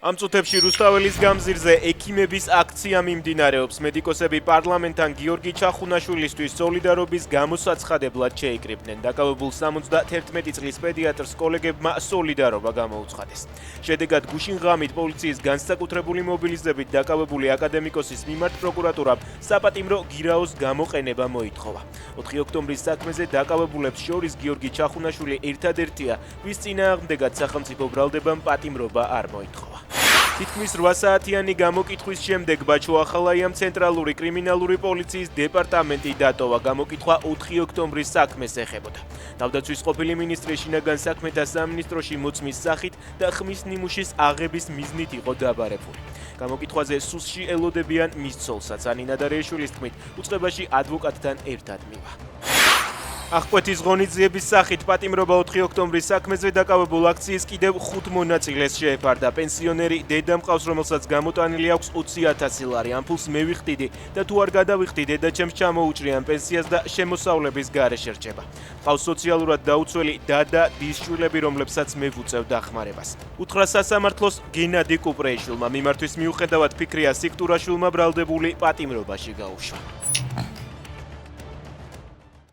ამ წუთებში რუსთაველის გამზირზე ექიმების აქცია მიმდინარეობს. მედიკოსები პარლამენტთან გიორგი ჩახუნაშვილისთვის სოლიდარობის გამოსაცხადებლად შეიკრიბნენ. დაკავებულ 71 წლის პედიატრს კოლეგებმა სოლიდარობა გამოუცხადეს. შედეგად გუშინ ღამით პოლიციის განსაკუთრებული მობილიზებით დაკავებული აკადემიკოსის მიმართ პროკურატურამ საპატიმრო გირაოს გამოყენება მოითხოვა. 4 ოქტომბრის საქმეზე დაკავებულებს შორის გიორგი ჩახუნაშვილი ერთადერთია, ვის წინააღმდეგაც სახელმწიფო ბრალდებამ პატიმრობა არ მოითხოვა. თითქმის 8 საათიანი გამოკითხვის შემდეგ ბაჩო ახალაიამ ცენტრალური კრიმინალური პოლიციის დეპარტამენტი დატოვა. გამოკითხვა 4 ოქტომბრის საქმეს ეხებოდა. თავდაცვის ყოფილი მინისტრი შინაგან საქმეთა სამინისტროში მოწმის სახით და ხმის ნიმუშის აღების მიზნით იყო დაბარებული. გამოკითხვაზე სუსში ელოდებიან მის ცოლსაც. ანინა დარეიშვილის თქმით, უწყებაში ადვოკატთან ერთად მივა. აღკვეთის ღონისძიების სახით პატიმრობა 4 ოქტომბრის საქმეზე დაკავებულ აქციის კიდევ 5 მონაწილეს შეეფარდა. პენსიონერი დედა მყავს, რომელსაც გამოტანილი აქვს 20,000 ლარი. ამ ფულს მე ვიხდიდი და თუ არ გადავიხდი, დედაჩემს ჩამოუჭრიან პენსიას და შემოსავლების გარეშე რჩება. მყავს სოციალურად დაუცველი და დის შვილები, რომლებსაც მე ვუწევ დახმარებას. უთხრა სასამართლოს გენადი კუპრეიშვილმა. მიმართვის მიუხედავად ფიქრია სიქტურაშვილმა ბრალდებული პატიმრობაში გაუშვა.